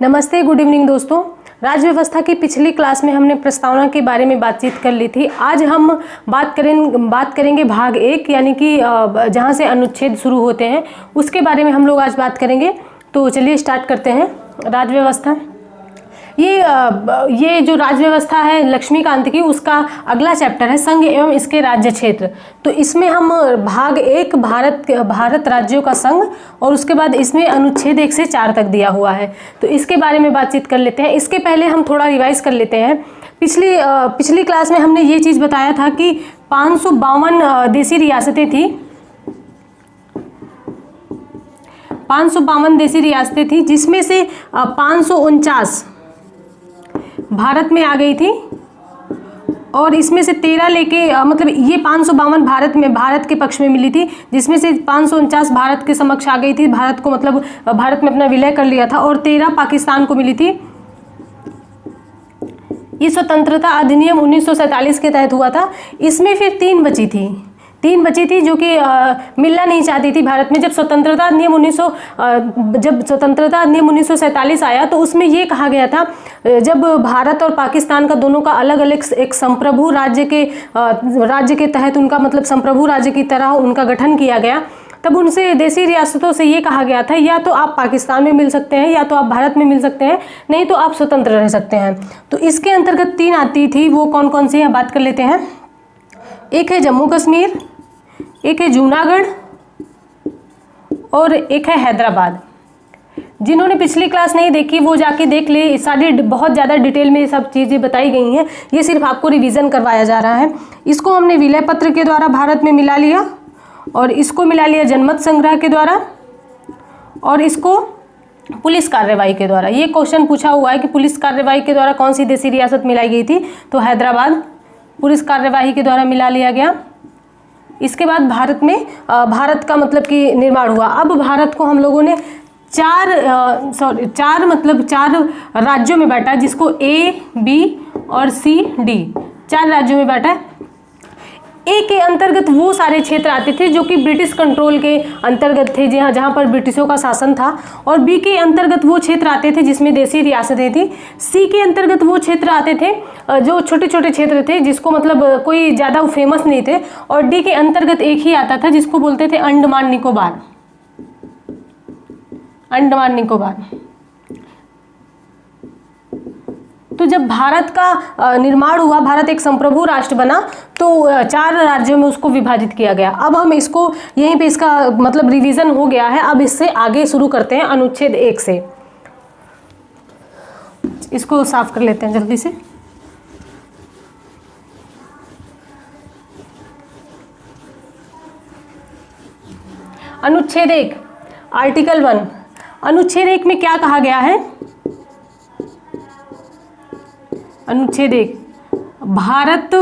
नमस्ते, good evening दोस्तों। राज्य व्यवस्था की पिछली क्लास में हमने प्रस्तावना के बारे में बातचीत कर ली थी। आज हम बात करेंगे भाग 1 यानी कि जहाँ से अनुच्छेद शुरू होते हैं उसके बारे में हम लोग आज बात करेंगे। तो चलिए स्टार्ट करते हैं। राज्य व्यवस्था, ये जो राज्य व्यवस्था है लक्ष्मीकांत की, उसका अगला चैप्टर है संघ एवं इसके राज्य क्षेत्र। तो इसमें हम भाग 1 भारत राज्यों का संघ और उसके बाद इसमें अनुच्छेद 1 से 4 तक दिया हुआ है, तो इसके बारे में बातचीत कर लेते हैं। इसके पहले हम थोड़ा रिवाइज कर लेते हैं। पिछली क्लास में हमने ये चीज़ बताया था कि 552 देशी रियासतें थी, 552 देशी रियासतें थी, जिसमें से 549 भारत में आ गई थी और इसमें से 13 लेके मतलब ये 552 भारत के पक्ष में मिली थी, जिसमें से 549 भारत के समक्ष आ गई थी, भारत को मतलब भारत में अपना विलय कर लिया था, और 13 पाकिस्तान को मिली थी। ये स्वतंत्रता अधिनियम 1947 के तहत हुआ था। इसमें फिर 3 बची थी जो कि मिलना नहीं चाहती थी भारत में। जब स्वतंत्रता अधिनियम 1947 आया तो उसमें ये कहा गया था, जब भारत और पाकिस्तान का दोनों का अलग अलग एक संप्रभु राज्य के तहत उनका मतलब संप्रभु राज्य की तरह उनका गठन किया गया, तब उनसे देशी रियासतों से ये कहा गया था या तो आप पाकिस्तान में मिल सकते हैं या तो आप भारत में मिल सकते हैं, नहीं तो आप स्वतंत्र रह सकते हैं। तो इसके अंतर्गत 3 आती थी, वो कौन कौन सी हैं बात कर लेते हैं। एक है जम्मू कश्मीर, एक है जूनागढ़ और एक है हैदराबाद। जिन्होंने पिछली क्लास नहीं देखी वो जाके देख ले, सारी बहुत ज़्यादा डिटेल में ये सब चीज़ें बताई गई हैं, ये सिर्फ आपको रिवीजन करवाया जा रहा है। इसको हमने विलय पत्र के द्वारा भारत में मिला लिया और इसको मिला लिया जनमत संग्रह के द्वारा और इसको पुलिस कार्रवाई के द्वारा। ये क्वेश्चन पूछा हुआ है कि पुलिस कार्रवाई के द्वारा कौन सी देशी रियासत मिलाई गई थी, तो हैदराबाद पुलिस कार्रवाई के द्वारा मिला लिया गया। इसके बाद भारत का मतलब कि निर्माण हुआ। अब भारत को हम लोगों ने 4 राज्यों में बांटा, जिसको A, B और C, D 4 राज्यों में बांटा। A के अंतर्गत वो सारे क्षेत्र आते थे जो कि ब्रिटिश कंट्रोल के अंतर्गत थे, जहाँ पर ब्रिटिशों का शासन था, और B के अंतर्गत वो क्षेत्र आते थे जिसमें देशी रियासतें थी। C के अंतर्गत वो क्षेत्र आते थे जो छोटे छोटे क्षेत्र थे, जिसको मतलब कोई ज़्यादा फेमस नहीं थे, और D के अंतर्गत एक ही आता था जिसको बोलते थे अंडमान निकोबार। तो जब भारत का निर्माण हुआ, भारत एक संप्रभु राष्ट्र बना, तो 4 राज्यों में उसको विभाजित किया गया। अब हम इसको यहीं पे इसका मतलब रिवीजन हो गया है। अब इससे आगे शुरू करते हैं अनुच्छेद 1 से। इसको साफ कर लेते हैं जल्दी से। अनुच्छेद 1 आर्टिकल 1। अनुच्छेद 1 में क्या कहा गया है? अनुच्छेद 1, भारत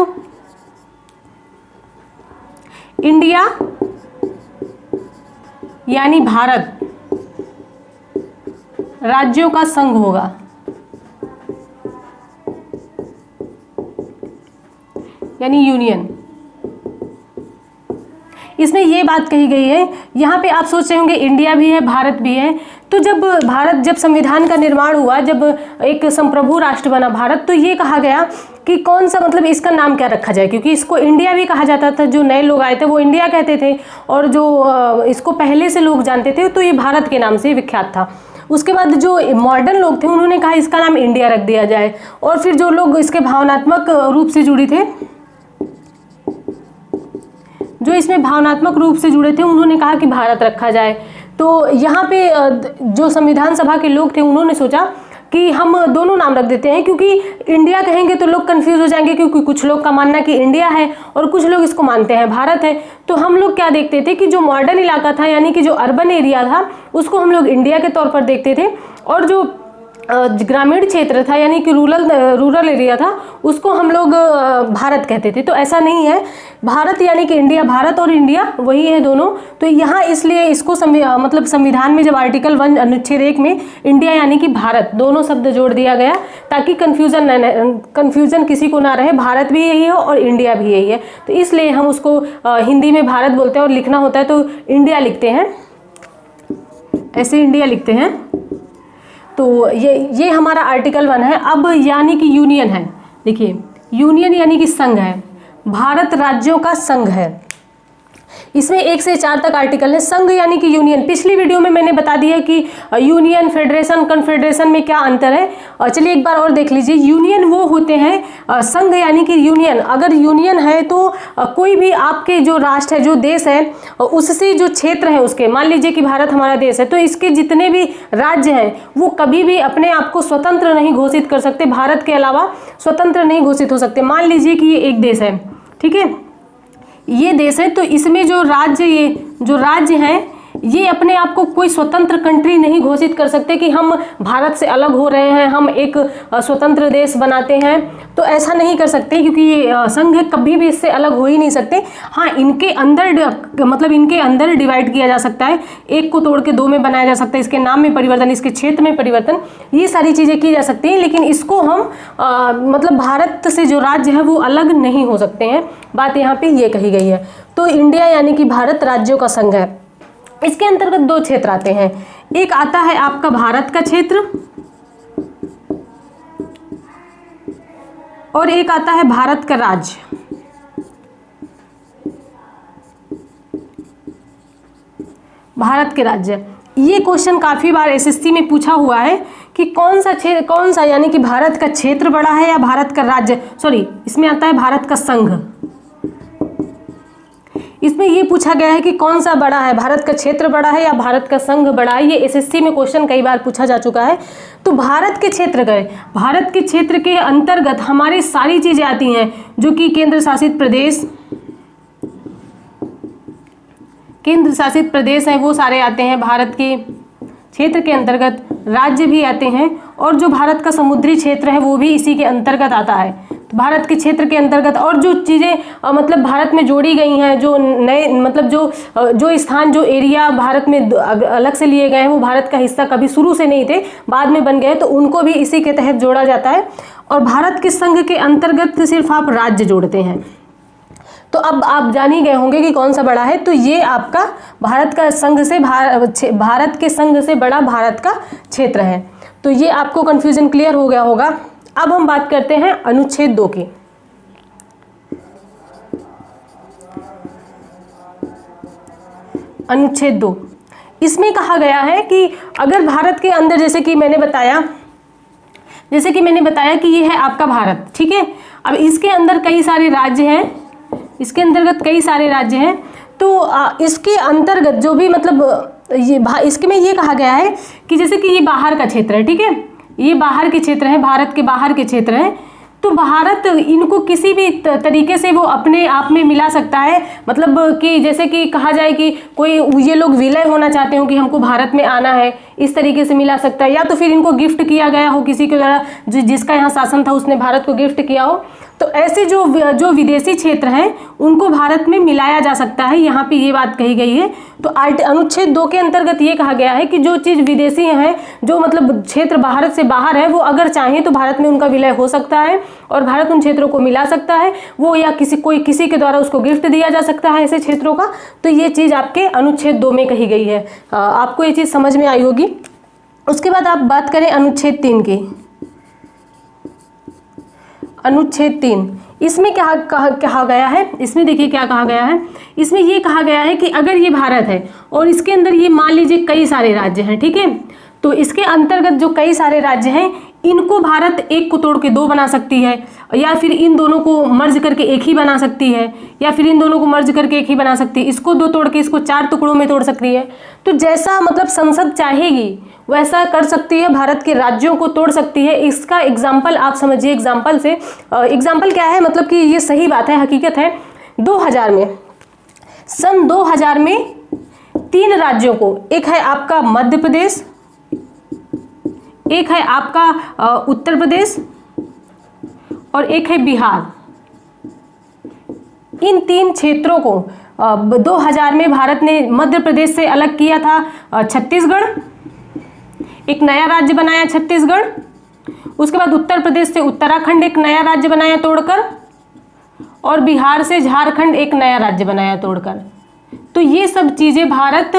इंडिया यानी भारत राज्यों का संघ होगा। यानी यूनियन। इसमें ये बात कही गई है, यहाँ पे आप सोच रहे होंगे इंडिया भी है भारत भी है, तो जब संविधान का निर्माण हुआ, जब एक संप्रभु राष्ट्र बना भारत, तो ये कहा गया कि कौन सा मतलब इसका नाम क्या रखा जाए, क्योंकि इसको इंडिया भी कहा जाता था। जो नए लोग आए थे वो इंडिया कहते थे, और जो इसको पहले से लोग जानते थे तो ये भारत के नाम से विख्यात था। उसके बाद जो मॉडर्न लोग थे उन्होंने कहा इसका नाम इंडिया रख दिया जाए, और फिर जो लोग इसके भावनात्मक रूप से जुड़े थे, जो इसमें भावनात्मक रूप से जुड़े थे, उन्होंने कहा कि भारत रखा जाए। तो यहाँ पे जो संविधान सभा के लोग थे उन्होंने सोचा कि हम दोनों नाम रख देते हैं, क्योंकि इंडिया कहेंगे तो लोग कंफ्यूज हो जाएंगे, क्योंकि कुछ लोग का मानना कि इंडिया है और कुछ लोग इसको मानते हैं भारत है। तो हम लोग क्या देखते थे कि जो मॉडर्न इलाका था यानी कि जो अर्बन एरिया था उसको हम लोग इंडिया के तौर पर देखते थे, और जो ग्रामीण क्षेत्र था यानी कि रूरल एरिया था उसको हम लोग भारत कहते थे। तो ऐसा नहीं है, भारत यानी कि इंडिया, भारत और इंडिया वही है दोनों। तो यहाँ इसलिए इसको मतलब संविधान में जब आर्टिकल 1 अनुच्छेद 1 में इंडिया यानी कि भारत दोनों शब्द जोड़ दिया गया, ताकि कन्फ्यूजन किसी को ना रहे, भारत भी यही है और इंडिया भी यही है। तो इसलिए हम उसको हिंदी में भारत बोलते हैं, और लिखना होता है तो इंडिया लिखते हैं, ऐसे इंडिया लिखते हैं। तो ये हमारा आर्टिकल 1 है। अब यानी कि यूनियन है, देखिए यूनियन यानी कि संघ है, भारत राज्यों का संघ है। इसमें 1 से 4 तक आर्टिकल है। संघ यानी कि यूनियन, पिछली वीडियो में मैंने बता दिया कि यूनियन, फेडरेशन, कन्फेडरेशन में क्या अंतर है। चलिए एक बार और देख लीजिए। यूनियन वो होते हैं, संघ यानी कि यूनियन, अगर यूनियन है तो कोई भी आपके जो राष्ट्र है, जो देश है, उससे जो क्षेत्र है उसके, मान लीजिए कि भारत हमारा देश है, तो इसके जितने भी राज्य हैं वो कभी भी अपने आप को स्वतंत्र नहीं घोषित कर सकते, भारत के अलावा स्वतंत्र नहीं घोषित हो सकते। मान लीजिए कि ये एक देश है, ठीक है, ये देश है, तो इसमें जो राज्य हैं ये अपने आप को कोई स्वतंत्र कंट्री नहीं घोषित कर सकते कि हम भारत से अलग हो रहे हैं, हम एक स्वतंत्र देश बनाते हैं, तो ऐसा नहीं कर सकते, क्योंकि ये संघ कभी भी इससे अलग हो ही नहीं सकते। हाँ, इनके अंदर डिवाइड किया जा सकता है, एक को तोड़ के 2 में बनाया जा सकता है, इसके नाम में परिवर्तन, इसके क्षेत्र में परिवर्तन, ये सारी चीज़ें की जा सकती हैं, लेकिन इसको हम भारत से जो राज्य है वो अलग नहीं हो सकते हैं। बात यहाँ पे ये कही गई है। तो इंडिया यानी कि भारत राज्यों का संघ है। इसके अंतर्गत 2 क्षेत्र आते हैं, एक आता है आपका भारत का क्षेत्र और एक आता है भारत का राज्य। भारत के राज्य, ये क्वेश्चन काफी बार एसएससी में पूछा हुआ है कि कौन सा यानी कि भारत का क्षेत्र बड़ा है या भारत का राज्य, सॉरी इसमें आता है भारत का संघ। इसमें ये पूछा गया है कि कौन सा बड़ा है, भारत का क्षेत्र बड़ा है या भारत का संघ बड़ा है। ये एसएससी में क्वेश्चन कई बार पूछा जा चुका है। तो भारत के क्षेत्र गए, भारत के क्षेत्र के अंतर्गत हमारी सारी चीजें आती हैं, जो कि केंद्र शासित प्रदेश हैं, वो सारे आते हैं भारत के क्षेत्र के अंतर्गत। राज्य भी आते हैं, और जो भारत का समुद्री क्षेत्र है वो भी इसी के अंतर्गत आता है। तो भारत के क्षेत्र के अंतर्गत और जो चीज़ें भारत में जोड़ी गई हैं, जो नए जो स्थान, जो एरिया भारत में अलग से लिए गए हैं, वो भारत का हिस्सा कभी शुरू से नहीं थे, बाद में बन गए, तो उनको भी इसी के तहत जोड़ा जाता है। और भारत के संघ के अंतर्गत सिर्फ आप राज्य जोड़ते हैं। तो अब आप जान ही गए होंगे कि कौन सा बड़ा है। तो ये आपका भारत के संघ से बड़ा भारत का क्षेत्र है। तो ये आपको कंफ्यूजन क्लियर हो गया होगा। अब हम बात करते हैं अनुच्छेद 2 की। अनुच्छेद 2, इसमें कहा गया है कि अगर भारत के अंदर, जैसे कि मैंने बताया कि ये है आपका भारत, ठीक है। अब इसके अंदर कई सारे राज्य हैं, इसके अंतर्गत कई सारे राज्य हैं। तो इसके अंतर्गत जो भी इसके में ये कहा गया है कि जैसे कि ये बाहर का क्षेत्र है, ठीक है, ये बाहर के क्षेत्र है, भारत के बाहर के क्षेत्र है। तो भारत इनको किसी भी तरीके से वो अपने आप में मिला सकता है, कि जैसे कि कहा जाए कि कोई ये लोग विलय होना चाहते हो कि हमको भारत में आना है, इस तरीके से मिला सकता है, या तो फिर इनको गिफ्ट किया गया हो किसी के द्वारा, जिसका यहाँ शासन था उसने भारत को गिफ्ट किया हो। तो ऐसे जो विदेशी क्षेत्र हैं उनको भारत में मिलाया जा सकता है, यहाँ पे ये बात कही गई है। तो अनुच्छेद 2 के अंतर्गत ये कहा गया है कि जो चीज़ विदेशी है, जो क्षेत्र भारत से बाहर है, वो अगर चाहें तो भारत में उनका विलय हो सकता है और भारत उन क्षेत्रों को मिला सकता है, वो या किसी के द्वारा उसको गिफ्ट दिया जा सकता है ऐसे क्षेत्रों का। तो ये चीज़ आपके अनुच्छेद 2 में कही गई है। आपको ये चीज़ समझ में आई होगी। उसके बाद आप बात करें अनुच्छेद 3 की। अनुच्छेद 3, इसमें क्या कहा गया है, इसमें देखिए क्या कहा गया है। इसमें ये कहा गया है कि अगर ये भारत है और इसके अंदर ये मान लीजिए कई सारे राज्य हैं, ठीक है, तो इसके अंतर्गत जो कई सारे राज्य हैं, इनको भारत एक को तोड़ के 2 बना सकती है, या फिर इन दोनों को मर्ज करके एक ही बना सकती है, या फिर इन दोनों को मर्ज करके एक ही बना सकती है, इसको 2 तोड़ के इसको 4 टुकड़ों में तोड़ सकती है। तो जैसा संसद चाहेगी वैसा कर सकती है, भारत के राज्यों को तोड़ सकती है। इसका एग्जाम्पल आप समझिए, एग्जाम्पल क्या है, कि ये सही बात है, हकीकत है। 2000 में, सन 2000 में 3 राज्यों को, एक है आपका मध्य प्रदेश, एक है आपका उत्तर प्रदेश और एक है बिहार। इन 3 क्षेत्रों को 2000 में भारत ने मध्य प्रदेश से अलग किया था छत्तीसगढ़, एक नया राज्य बनाया छत्तीसगढ़। उसके बाद उत्तर प्रदेश से उत्तराखंड एक नया राज्य बनाया तोड़कर, और बिहार से झारखंड एक नया राज्य बनाया तोड़कर। तो ये सब चीज़ें भारत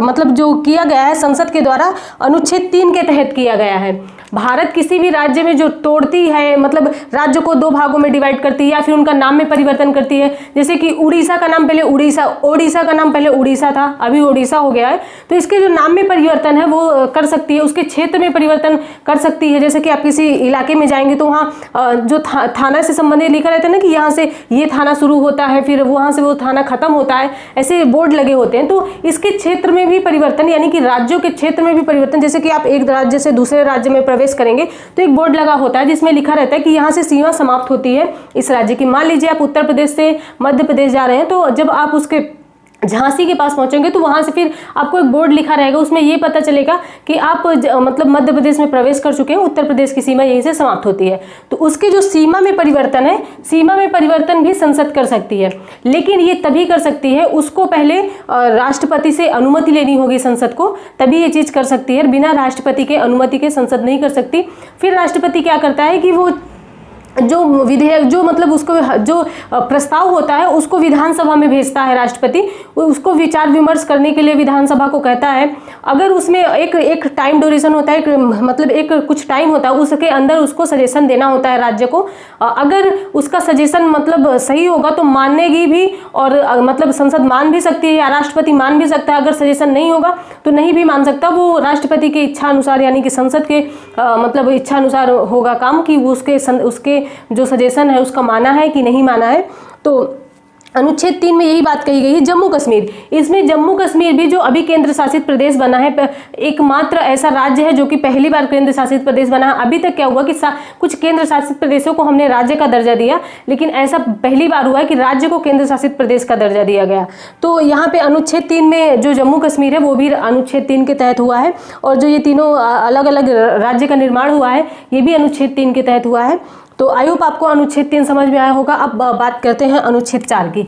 मतलब जो किया गया है संसद के द्वारा अनुच्छेद 3 के तहत किया गया है। भारत किसी भी राज्य में जो तोड़ती है, मतलब राज्य को दो भागों में डिवाइड करती है या फिर उनका नाम में परिवर्तन करती है, जैसे कि उड़ीसा का नाम पहले ओडिशा का नाम पहले उड़ीसा था, अभी ओडिशा हो गया है, तो इसके जो नाम में परिवर्तन है वो कर सकती है, उसके क्षेत्र में परिवर्तन कर सकती है। जैसे कि आप किसी इलाके में जाएंगे तो वहाँ जो थाना से संबंधित लिखा रहता है ना कि यहाँ से ये थाना शुरू होता है, फिर वहाँ से वो थाना खत्म होता है, ऐसे बोर्ड लगे होते हैं। तो इसके क्षेत्र में भी परिवर्तन, यानी कि राज्यों के क्षेत्र में भी परिवर्तन, जैसे कि आप एक राज्य से दूसरे राज्य में प्रवेश करेंगे तो एक बोर्ड लगा होता है जिसमें लिखा रहता है कि यहाँ से सीमा समाप्त होती है इस राज्य की। मान लीजिए आप उत्तर प्रदेश से मध्य प्रदेश जा रहे हैं, तो जब आप उसके झांसी के पास पहुंचेंगे तो वहां से फिर आपको एक बोर्ड लिखा रहेगा, उसमें ये पता चलेगा कि आप मतलब मध्य प्रदेश में प्रवेश कर चुके हैं, उत्तर प्रदेश की सीमा यहीं से समाप्त होती है। तो उसके जो सीमा में परिवर्तन है, सीमा में परिवर्तन भी संसद कर सकती है, लेकिन ये तभी कर सकती है, उसको पहले राष्ट्रपति से अनुमति लेनी होगी संसद को, तभी ये चीज़ कर सकती है। बिना राष्ट्रपति के अनुमति के संसद नहीं कर सकती। फिर राष्ट्रपति क्या करता है कि वो जो विधेयक, जो मतलब उसको जो प्रस्ताव होता है उसको विधानसभा में भेजता है राष्ट्रपति, उसको विचार विमर्श करने के लिए विधानसभा को कहता है। अगर उसमें एक टाइम ड्यूरेशन होता है, मतलब एक कुछ टाइम होता है, उसके अंदर उसको सजेशन देना होता है राज्य को। अगर उसका सजेशन मतलब सही होगा तो मानेगी भी, और मतलब संसद मान भी सकती है या राष्ट्रपति मान भी सकता है। अगर सजेशन नहीं होगा तो नहीं भी मान सकता, वो राष्ट्रपति के इच्छा अनुसार, यानी कि संसद के मतलब इच्छा अनुसार होगा काम कि उसके जो सजेशन है उसका माना है कि नहीं माना है। तो अनुच्छेद 3 में यही बात कही गई है। जम्मू कश्मीर, इसमें जम्मू कश्मीर भी जो अभी केंद्र शासित प्रदेश बना है, एकमात्र ऐसा राज्य है जो कि पहली बार केंद्र शासित प्रदेश बना है। अभी तक क्या हुआ कि कुछ केंद्र शासित प्रदेशों को हमने राज्य का दर्जा दिया, लेकिन ऐसा पहली बार हुआ है कि राज्य को केंद्र शासित प्रदेश का दर्जा दिया गया। तो यहाँ पे अनुच्छेद 3 में जो जम्मू कश्मीर है वो भी अनुच्छेद 3 के तहत हुआ है, और जो ये तीनों अलग अलग राज्य का निर्माण हुआ है ये भी अनुच्छेद 3 के तहत हुआ है। तो आई होप आपको अनुच्छेद 3 समझ में आया होगा। अब बात करते हैं अनुच्छेद 4 की।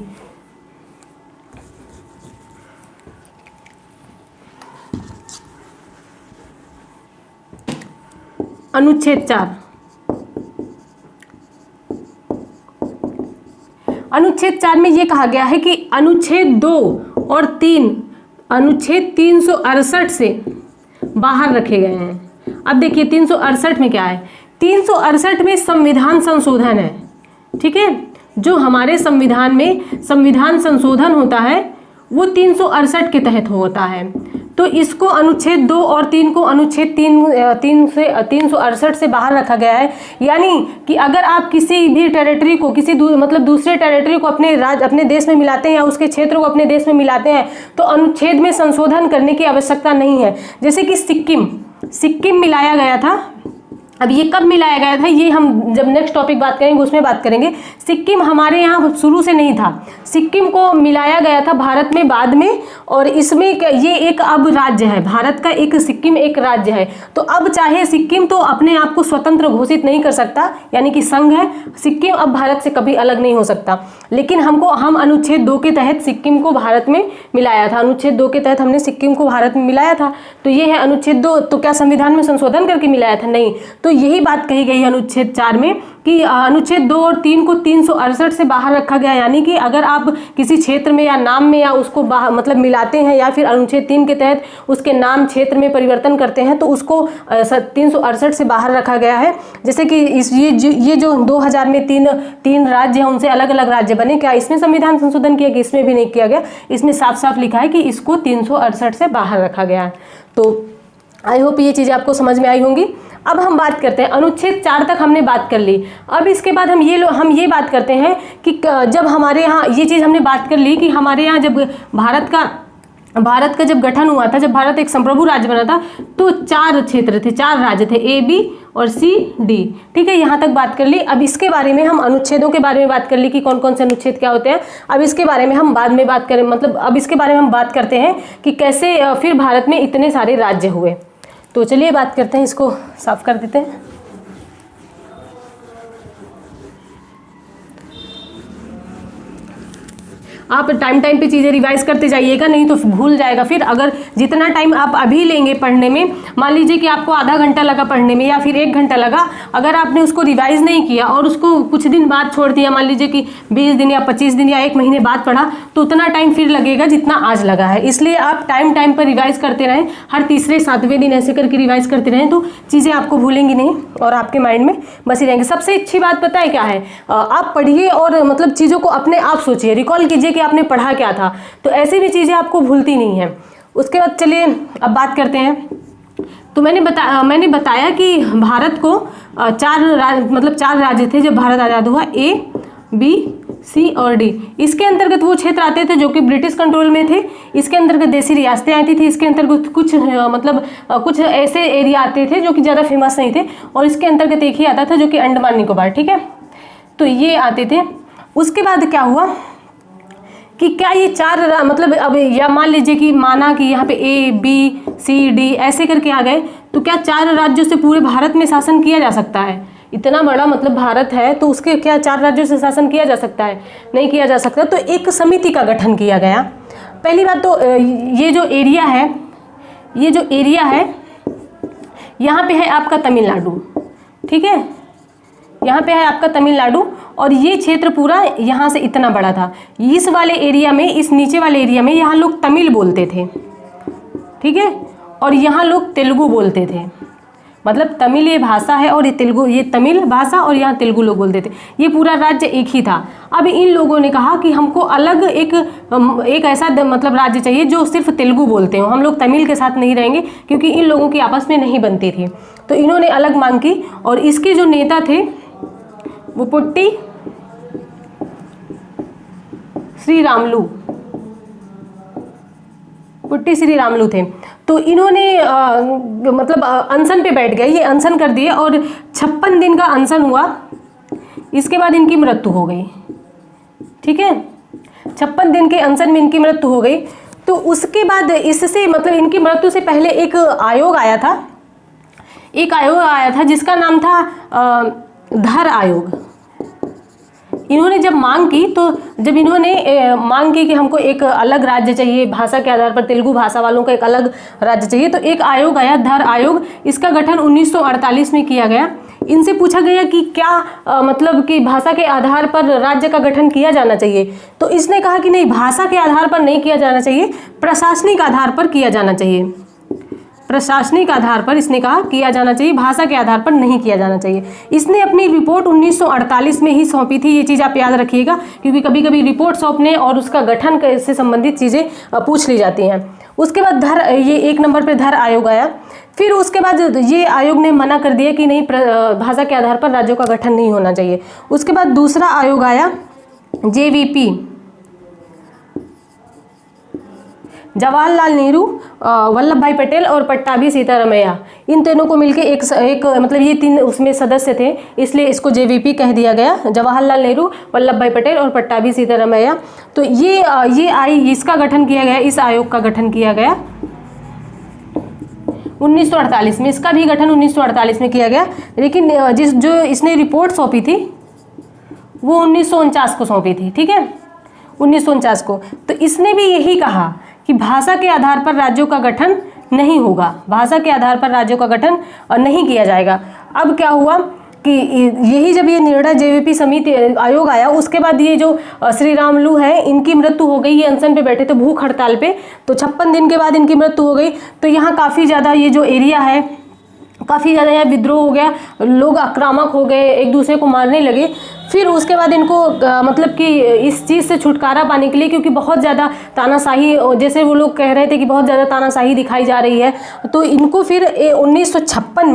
अनुच्छेद 4, अनुच्छेद 4 में यह कहा गया है कि अनुच्छेद 2 और 3 अनुच्छेद 368 से बाहर रखे गए हैं। अब देखिए 368 में क्या है, 368 में संविधान संशोधन है, ठीक है। जो हमारे संविधान में संविधान संशोधन होता है वो 368 के तहत होता है। तो इसको अनुच्छेद 2 और 3 को अनुच्छेद 3 से 368 से बाहर रखा गया है। यानी कि अगर आप किसी भी टेरिटरी को मतलब दूसरे टेरिटरी को अपने देश में मिलाते हैं या उसके क्षेत्र को अपने देश में मिलाते हैं तो अनुच्छेद में संशोधन करने की आवश्यकता नहीं है। जैसे कि सिक्किम मिलाया गया था। अब ये कब मिलाया गया था, ये हम जब नेक्स्ट टॉपिक बात करेंगे उसमें बात करेंगे। सिक्किम हमारे यहाँ शुरू से नहीं था, सिक्किम को मिलाया गया था भारत में बाद में, और इसमें ये एक अब राज्य है, भारत का एक सिक्किम एक राज्य है। तो अब चाहे सिक्किम तो अपने आप को स्वतंत्र घोषित नहीं कर सकता, यानी कि संघ है, सिक्किम अब भारत से कभी अलग नहीं हो सकता। लेकिन हम अनुच्छेद 2 के तहत सिक्किम को भारत में मिलाया था, अनुच्छेद 2 के तहत हमने सिक्किम को भारत में मिलाया था। तो ये है अनुच्छेद 2। तो क्या संविधान में संशोधन करके मिलाया था? नहीं। तो यही बात कही गई है अनुच्छेद 4 में कि अनुच्छेद 2 और 3 को 368 से बाहर रखा गया। यानी कि अगर आप किसी क्षेत्र में या नाम में या उसको मतलब मिलाते हैं या फिर अनुच्छेद 3 के तहत उसके नाम क्षेत्र में परिवर्तन करते हैं तो उसको 368 से बाहर रखा गया है। जैसे कि ये जो 2000 में तीन राज्य हैं उनसे अलग अलग राज्य बने, क्या इसमें संविधान संशोधन किया गया? इसमें भी नहीं किया गया। इसमें साफ साफ लिखा है कि इसको 368 से बाहर रखा गया है। तो आई होप ये चीज़ें आपको समझ में आई होंगी। अब हम बात करते हैं, अनुच्छेद 4 तक हमने बात कर ली। अब इसके बाद हम ये बात करते हैं कि जब हमारे यहाँ ये चीज़ हमने बात कर ली कि हमारे यहाँ जब भारत का जब गठन हुआ था, जब भारत एक संप्रभु राज्य बना था, तो 4 क्षेत्र थे, 4 राज्य थे, A, B और C, D। ठीक है, यहाँ तक बात कर ली। अब इसके बारे में हम अनुच्छेदों के बारे में बात कर ली कि कौन कौन से अनुच्छेद क्या होते हैं। अब इसके बारे में हम बाद में बात करें, मतलब अब इसके बारे में हम बात करते हैं कि कैसे फिर भारत में इतने सारे राज्य हुए। तो चलिए बात करते हैं, इसको साफ कर देते हैं। आप टाइम टाइम पे चीज़ें रिवाइज करते जाइएगा, नहीं तो भूल जाएगा फिर। अगर जितना टाइम आप अभी लेंगे पढ़ने में, मान लीजिए कि आपको आधा घंटा लगा पढ़ने में या फिर 1 घंटा लगा, अगर आपने उसको रिवाइज नहीं किया और उसको कुछ दिन बाद छोड़ दिया, मान लीजिए कि 20 दिन या 25 दिन या 1 महीने बाद पढ़ा, तो उतना टाइम फिर लगेगा जितना आज लगा है। इसलिए आप टाइम टाइम पर रिवाइज करते रहें, हर तीसरे 7वें दिन ऐसे करके रिवाइज करते रहें, तो चीज़ें आपको भूलेंगी नहीं और आपके माइंड में बसी रहेंगी। सबसे अच्छी बात पता है क्या है, आप पढ़िए और मतलब चीज़ों को अपने आप सोचिए, रिकॉल कीजिए कि आपने पढ़ा क्या था, तो ऐसी भी चीज़ें आपको भूलती नहीं हैं। उसके बाद चलिए अब बात करते हैं। तो मैंने बताया कि भारत को 4 राज्य थे जब भारत आज़ाद हुआ, A, B, C और D। इसके अंतर्गत वो क्षेत्र आते थे जो कि ब्रिटिश कंट्रोल में थे, इसके अंतर्गत देसी रियासतें आती थी, इसके अंतर्गत कुछ ऐसे एरिया आते थे जो कि ज़्यादा फेमस नहीं थे, और इसके अंतर्गत एक ही आता था जो कि अंडमान निकोबार, ठीक है, तो ये आते थे। उसके बाद क्या हुआ कि क्या ये 4 मतलब अब या मान लीजिए कि माना कि यहाँ पे A, B, C, D ऐसे करके आ गए, तो क्या 4 राज्यों से पूरे भारत में शासन किया जा सकता है? इतना बड़ा मतलब भारत है, तो उसके क्या 4 राज्यों से शासन किया जा सकता है? नहीं किया जा सकता। तो एक समिति का गठन किया गया। पहली बात तो ये जो एरिया है यहाँ पे है आपका तमिलनाडु, ठीक है, यहाँ पे है आपका तमिलनाडु, और ये क्षेत्र पूरा यहाँ से इतना बड़ा था। इस वाले एरिया में, इस नीचे वाले एरिया में यहाँ लोग तमिल बोलते थे, ठीक है, और यहाँ लोग तेलुगु बोलते थे। मतलब तमिल ये भाषा है और ये तमिल भाषा, और यहाँ तेलुगु लोग बोलते थे। ये पूरा राज्य एक ही था। अब इन लोगों ने कहा कि हमको अलग एक ऐसा मतलब राज्य चाहिए जो सिर्फ तेलुगु बोलते हो, हम लोग तमिल के साथ नहीं रहेंगे, क्योंकि इन लोगों की आपस में नहीं बनती थी। तो इन्होंने अलग मांग की, और इसके जो नेता थे वो पुट्टी श्री रामलू थे। तो इन्होंने मतलब अनशन पे बैठ गए, ये अनशन कर दिए, और 56 दिन का अनशन हुआ। इसके बाद इनकी मृत्यु हो गई, ठीक है, 56 दिन के अनशन में इनकी मृत्यु हो गई। तो उसके बाद इससे मतलब इनकी मृत्यु से पहले एक आयोग आया था जिसका नाम था धर आयोग। इन्होंने जब मांग की, तो जब इन्होंने मांग की कि हमको एक अलग राज्य चाहिए, भाषा के आधार पर तेलुगु भाषा वालों का एक अलग राज्य चाहिए, तो एक आयोग आया, धर आयोग। इसका गठन 1948 में किया गया। इनसे पूछा गया कि क्या मतलब कि भाषा के आधार पर राज्य का गठन किया जाना चाहिए, तो इसने कहा कि नहीं, भाषा के आधार पर नहीं किया जाना चाहिए, प्रशासनिक आधार पर किया जाना चाहिए। प्रशासनिक आधार पर इसने कहा किया जाना चाहिए, भाषा के आधार पर नहीं किया जाना चाहिए। इसने अपनी रिपोर्ट 1948 में ही सौंपी थी। ये चीज़ आप याद रखिएगा, क्योंकि कभी कभी रिपोर्ट सौंपने और उसका गठन से संबंधित चीज़ें पूछ ली जाती हैं। उसके बाद ये 1 नंबर पर धर आयोग आया। फिर उसके बाद ये आयोग ने मना कर दिया कि नहीं, भाषा के आधार पर राज्यों का गठन नहीं होना चाहिए। उसके बाद दूसरा आयोग आया, JVP, जवाहरलाल नेहरू, वल्लभ भाई पटेल और पट्टाभी सीतारमैया। इन तीनों को मिलके एक मतलब ये 3 उसमें सदस्य थे, इसलिए इसको JVP कह दिया गया, जवाहरलाल नेहरू, वल्लभ भाई पटेल और पट्टाभी सीतारमैया। तो इसका गठन किया गया, इस आयोग का गठन किया गया 1948 में। इसका भी गठन 1948 में किया गया, लेकिन जो इसने रिपोर्ट सौंपी थी वो 1949 को सौंपी थी, ठीक है, 1949 को। तो इसने भी यही कहा कि भाषा के आधार पर राज्यों का गठन नहीं होगा, भाषा के आधार पर राज्यों का गठन नहीं किया जाएगा। अब क्या हुआ कि यही जब ये निर्णय JVP समिति आयोग आया, उसके बाद ये जो श्री रामलू है, इनकी मृत्यु हो गई। ये अनशन पे बैठे थे, भूख हड़ताल पे, तो 56 दिन के बाद इनकी मृत्यु हो गई। तो यहाँ काफ़ी ज़्यादा ये जो एरिया है, काफ़ी ज़्यादा यहाँ विद्रोह हो गया, लोग आक्रामक हो गए, एक दूसरे को मारने लगे। फिर उसके बाद इनको मतलब कि इस चीज़ से छुटकारा पाने के लिए, क्योंकि बहुत ज़्यादा तानाशाही, जैसे वो लोग कह रहे थे कि बहुत ज़्यादा तानाशाही दिखाई जा रही है, तो इनको फिर 1953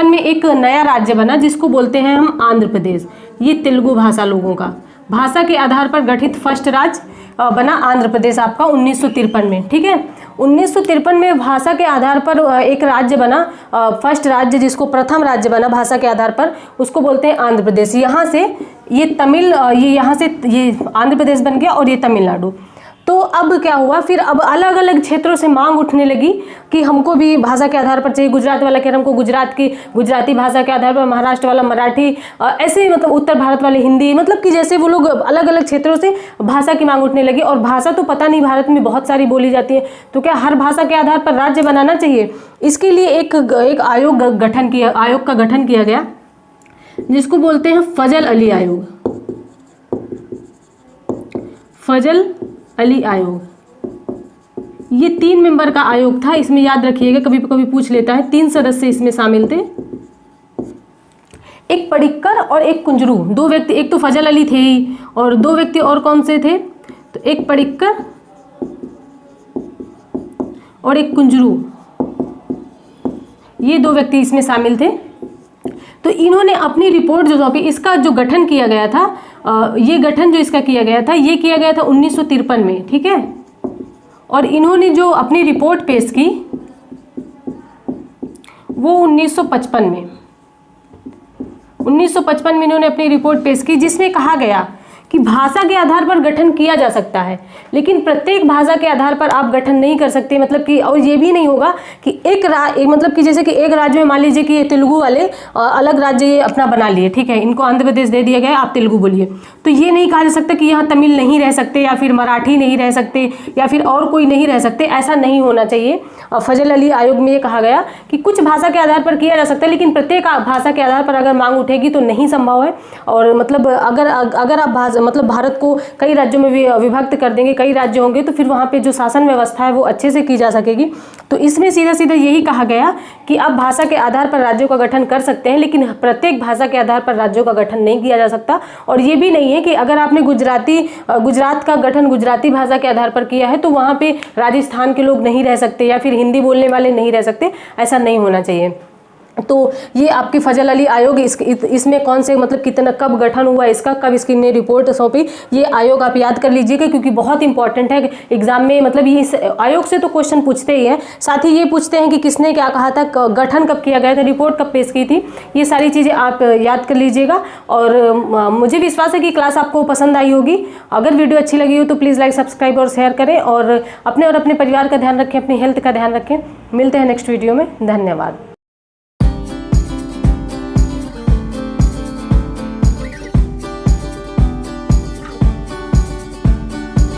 में एक नया राज्य बना जिसको बोलते हैं हम आंध्र प्रदेश। ये तेलुगु भाषा लोगों का भाषा के आधार पर गठित फर्स्ट राज्य बना आंध्र प्रदेश आपका 1953 में, ठीक है। 1953 में भाषा के आधार पर एक राज्य बना, फर्स्ट राज्य जिसको प्रथम राज्य बना भाषा के आधार पर, उसको बोलते हैं आंध्र प्रदेश। यहाँ से ये आंध्र प्रदेश बन गया और ये तमिलनाडु। तो अब क्या हुआ, फिर अब अलग अलग क्षेत्रों से मांग उठने लगी कि हमको भी भाषा के आधार पर चाहिए। गुजरात वाला कह रहा हमको गुजरात की गुजराती भाषा के आधार पर, महाराष्ट्र वाला मराठी, ऐसे मतलब उत्तर भारत वाले हिंदी, मतलब कि जैसे वो लोग अलग अलग क्षेत्रों से भाषा की मांग उठने लगी। और भाषा तो पता नहीं, भारत में बहुत सारी बोली जाती है, तो क्या हर भाषा के आधार पर राज्य बनाना चाहिए? इसके लिए एक आयोग का गठन किया गया, जिसको बोलते हैं फजल अली आयोग। फजल अली आयोग ये 3 मेंबर का आयोग था। इसमें याद रखिएगा, कभी कभी पूछ लेता है, 3 सदस्य इसमें शामिल थे, एक पडिक्कर और एक कुंजरू, 2 व्यक्ति। एक तो फजल अली थे ही, और 2 व्यक्ति और कौन से थे, तो एक पडिक्कर और एक कुंजरू, ये 2 व्यक्ति इसमें शामिल थे। तो इन्होंने अपनी रिपोर्ट जो सौंपी, इसका जो गठन किया गया था, ये गठन जो इसका किया गया था, ये किया गया था 1953 में, ठीक है। और इन्होंने जो अपनी रिपोर्ट पेश की वो 1955 में इन्होंने अपनी रिपोर्ट पेश की, जिसमें कहा गया कि भाषा के आधार पर गठन किया जा सकता है, लेकिन प्रत्येक भाषा के आधार पर आप गठन नहीं कर सकते। मतलब कि और ये भी नहीं होगा कि मतलब कि जैसे कि एक राज्य में मान लीजिए कि ये तेलुगु वाले अलग राज्य ये अपना बना लिए, ठीक है, इनको आंध्र प्रदेश दे दिया गया, आप तेलुगु बोलिए, तो ये नहीं कहा जा सकता कि यहाँ तमिल नहीं रह सकते, या फिर मराठी नहीं रह सकते, या फिर और कोई नहीं रह सकते। ऐसा नहीं होना चाहिए। फजल अली आयोग में ये कहा गया कि कुछ भाषा के आधार पर किया जा सकता है, लेकिन प्रत्येक भाषा के आधार पर अगर मांग उठेगी तो नहीं संभव है। और मतलब अगर आप मतलब भारत को कई राज्यों में विभक्त कर देंगे, कई राज्य होंगे, तो फिर वहाँ पे जो शासन व्यवस्था है वो अच्छे से की जा सकेगी। तो इसमें सीधा सीधा यही कहा गया कि आप भाषा के आधार पर राज्यों का गठन कर सकते हैं, लेकिन प्रत्येक भाषा के आधार पर राज्यों का गठन नहीं किया जा सकता। और ये भी नहीं है कि अगर आपने गुजरात का गठन गुजराती भाषा के आधार पर किया है तो वहाँ पे राजस्थान के लोग नहीं रह सकते, या फिर हिंदी बोलने वाले नहीं रह सकते। ऐसा नहीं होना चाहिए। तो ये आपकी फजल अली आयोग, इसमें कौन से मतलब कितना कब गठन हुआ इसका, कब इसकी ने रिपोर्ट सौंपी, ये आयोग आप याद कर लीजिएगा, क्योंकि बहुत इंपॉर्टेंट है एग्जाम में। मतलब ये इस आयोग से तो क्वेश्चन पूछते ही हैं, साथ ही ये पूछते हैं कि किसने क्या कहा था, गठन कब किया गया था, रिपोर्ट कब पेश की थी, ये सारी चीज़ें आप याद कर लीजिएगा। और मुझे विश्वास है कि क्लास आपको पसंद आई होगी। अगर वीडियो अच्छी लगी हो तो प्लीज़ लाइक, सब्सक्राइब और शेयर करें, और अपने परिवार का ध्यान रखें, अपनी हेल्थ का ध्यान रखें। मिलते हैं नेक्स्ट वीडियो में। धन्यवाद।